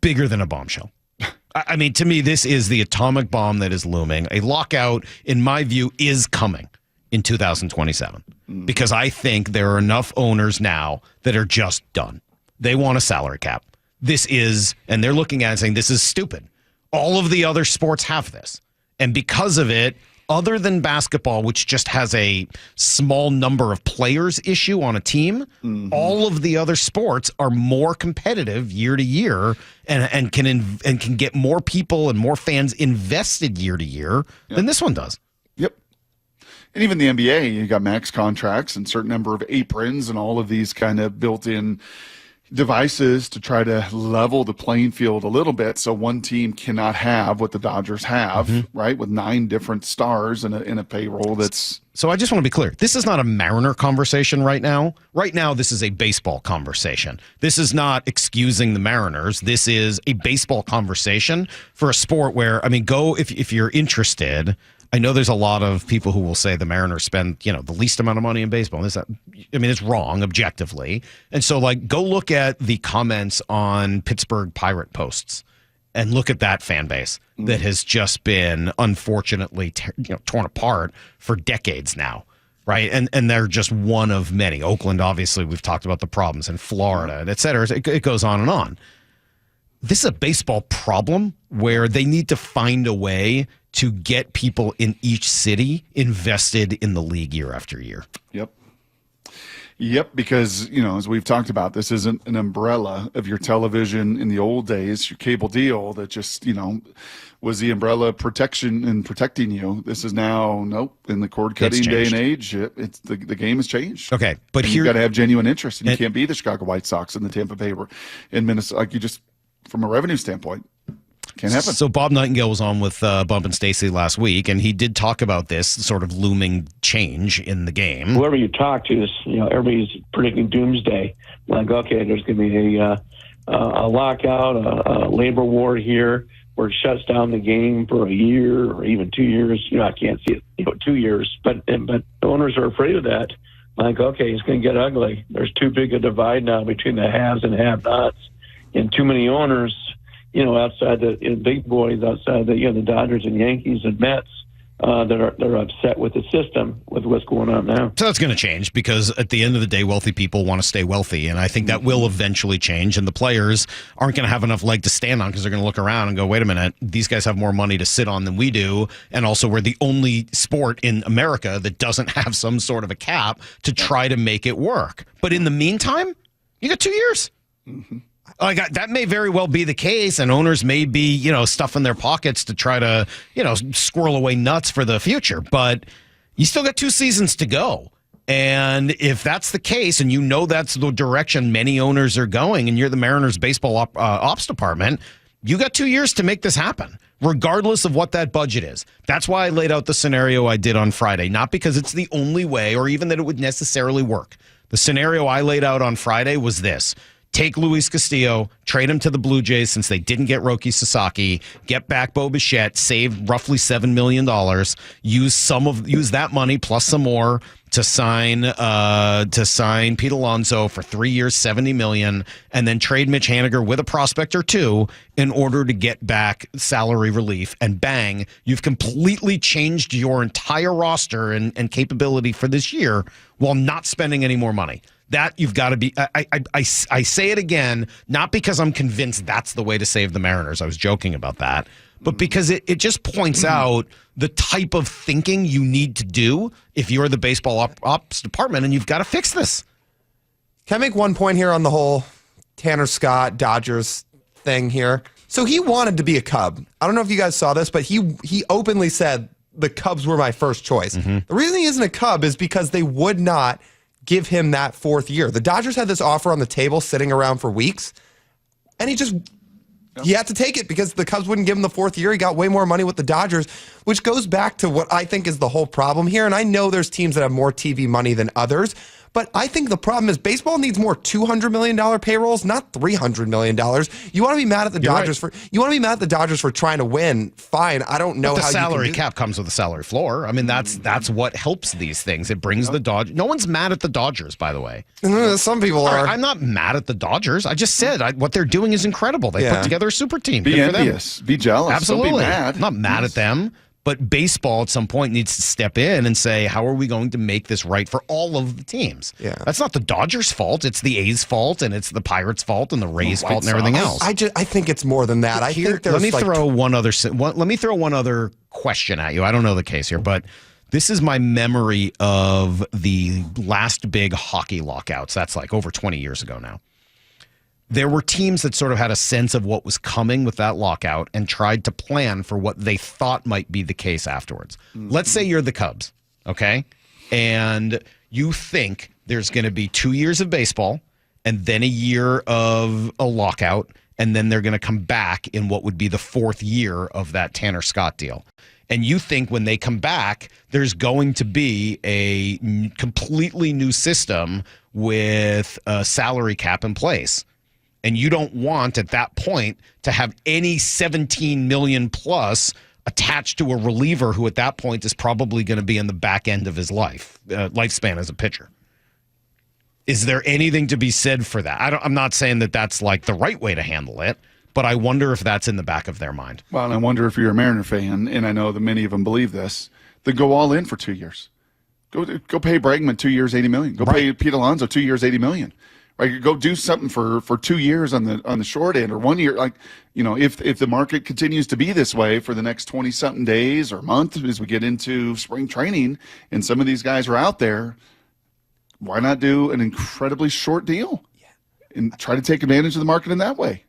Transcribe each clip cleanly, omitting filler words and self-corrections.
bigger than a bombshell. I mean, to me, this is the atomic bomb that is looming. A lockout, in my view, is coming in 2027 because I think there are enough owners now that are just done. They want a salary cap. This is, and they're looking at it and saying, this is stupid. All of the other sports have this. And because of it, other than basketball, which just has a small number of players issue on a team, all of the other sports are more competitive year to year and can get more people and more fans invested year to year than this one does. Yep. And even the NBA, you got max contracts and certain number of aprons and all of these kind of built-in devices to try to level the playing field a little bit, so one team cannot have what the Dodgers have, right? With 9 different stars in a payroll that's. So I just want to be clear. This is not a Mariner conversation right now. Right now, this is a baseball conversation. This is not excusing the Mariners. This is a baseball conversation for a sport where, I mean, go if you're interested. I know there's a lot of people who will say the Mariners spend, the least amount of money in baseball. It's wrong objectively. And so, go look at the comments on Pittsburgh Pirate posts and look at that fan base that has just been unfortunately torn apart for decades now, right? And they're just one of many. Oakland, obviously, we've talked about the problems in Florida, and et cetera. It goes on and on. This is a baseball problem where they need to find a way to get people in each city invested in the league year after year. Yep, because, as we've talked about, this isn't an umbrella of your television in the old days, your cable deal that just, was the umbrella protection and protecting you. This is now, nope, in the cord-cutting day and age, it's the game has changed. Okay, but you've got to have genuine interest, and you can't be the Chicago White Sox and the Tampa Bay in Minnesota, from a revenue standpoint. Can't happen. So Bob Nightingale was on with Bump and Stacy last week, and he did talk about this sort of looming change in the game. Whoever you talk to, everybody's predicting doomsday. Like, okay, there's going to be a lockout, a labor war here, where it shuts down the game for a year or even 2 years. I can't see it, 2 years, but the owners are afraid of that. Like, okay, it's going to get ugly. There's too big a divide now between the haves and have-nots, and too many owners. Outside the big boys, outside the Dodgers and Yankees and Mets, they're upset with the system, with what's going on now. So that's going to change because at the end of the day, wealthy people want to stay wealthy, and I think that will eventually change. And the players aren't going to have enough leg to stand on because they're going to look around and go, "Wait a minute, these guys have more money to sit on than we do," and also we're the only sport in America that doesn't have some sort of a cap to try to make it work. But in the meantime, you got 2 years. That may very well be the case, and owners may be, stuffing their pockets to try to, squirrel away nuts for the future. But you still got 2 seasons to go. And if that's the case, and that's the direction many owners are going, and you're the Mariners baseball ops department, you got 2 years to make this happen, regardless of what that budget is. That's why I laid out the scenario I did on Friday, not because it's the only way or even that it would necessarily work. The scenario I laid out on Friday was this. Take Luis Castillo, trade him to the Blue Jays since they didn't get Roki Sasaki, get back Bo Bichette, save roughly $7 million, use that money plus some more to sign Pete Alonso for 3 years, $70 million, and then trade Mitch Haniger with a prospect or two in order to get back salary relief. And bang, you've completely changed your entire roster and capability for this year while not spending any more money. That you've got to be. I say it again, not because I'm convinced that's the way to save the Mariners. I was joking about that, but because it just points out the type of thinking you need to do if you're the baseball ops department, and you've got to fix this. Can I make one point here on the whole Tanner Scott Dodgers thing here? So he wanted to be a Cub. I don't know if you guys saw this, but he openly said the Cubs were my first choice. The reason he isn't a Cub is because they would not give him that 4th year. The Dodgers had this offer on the table sitting around for weeks, and he had to take it because the Cubs wouldn't give him the 4th year. He got way more money with the Dodgers, which goes back to what I think is the whole problem here. And I know there's teams that have more TV money than others, But I think the problem is baseball needs more $200 million payrolls, not $300 million. You want to be mad at the Dodgers for trying to win? Fine. I don't know But how the salary you can cap comes with a salary floor. I mean, that's what helps these things. It brings the Dodgers. No one's mad at the Dodgers, by the way. Some people are. I'm not mad at the Dodgers. I just said what they're doing is incredible. They put together a super team. Be Good for them. envious. Be jealous. Absolutely. Don't be mad. I'm not mad at them. But baseball at some point needs to step in and say, how are we going to make this right for all of the teams? Yeah. That's not the Dodgers' fault. It's the A's fault, and it's the Pirates' fault, and the Rays' fault, and everything else. I think it's more than that. I think there's let me throw one other question at you. I don't know the case here, but this is my memory of the last big hockey lockouts. That's like over 20 years ago now. There were teams that sort of had a sense of what was coming with that lockout and tried to plan for what they thought might be the case afterwards. Let's say you're the Cubs, okay? And you think there's going to be 2 years of baseball and then a year of a lockout, and then they're going to come back in what would be the fourth year of that Tanner Scott deal. And you think when they come back, there's going to be a completely new system with a salary cap in place. And you don't want at that point to have any 17 million plus attached to a reliever who at that point is probably going to be in the back end of his lifespan as a pitcher. Is there anything to be said for that? I'm not saying that that's like the right way to handle it, but I wonder if that's in the back of their mind. Well, and I wonder if you're a Mariner fan, and I know that many of them believe this, then go all in for 2 years. Go pay Bregman 2 years, $80 million. Go pay Pete Alonso 2 years, $80 million. Right, go do something for 2 years on the short end, or 1 year. Like, if the market continues to be this way for the next 20-something days or month as we get into spring training, and some of these guys are out there, why not do an incredibly short deal and try to take advantage of the market in that way?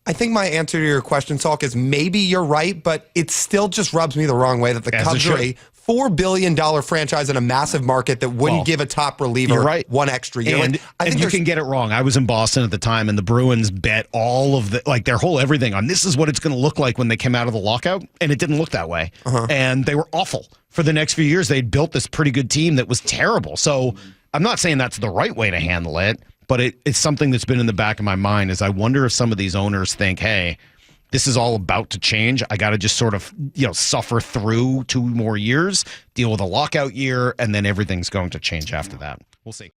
I think my answer to your question, Salk, is maybe you're right, but it still just rubs me the wrong way that the Cubs are a $4 billion franchise in a massive market that wouldn't give a top reliever one extra year. And, I think you can get it wrong. I was in Boston at the time, and the Bruins bet all of their whole everything on this is what it's going to look like when they came out of the lockout, and it didn't look that way. And they were awful. For the next few years, they'd built this pretty good team that was terrible. So I'm not saying that's the right way to handle it, but it's something that's been in the back of my mind is I wonder if some of these owners think, hey, this is all about to change. I got to just sort of, suffer through 2 more years, deal with a lockout year, and then everything's going to change after that. We'll see.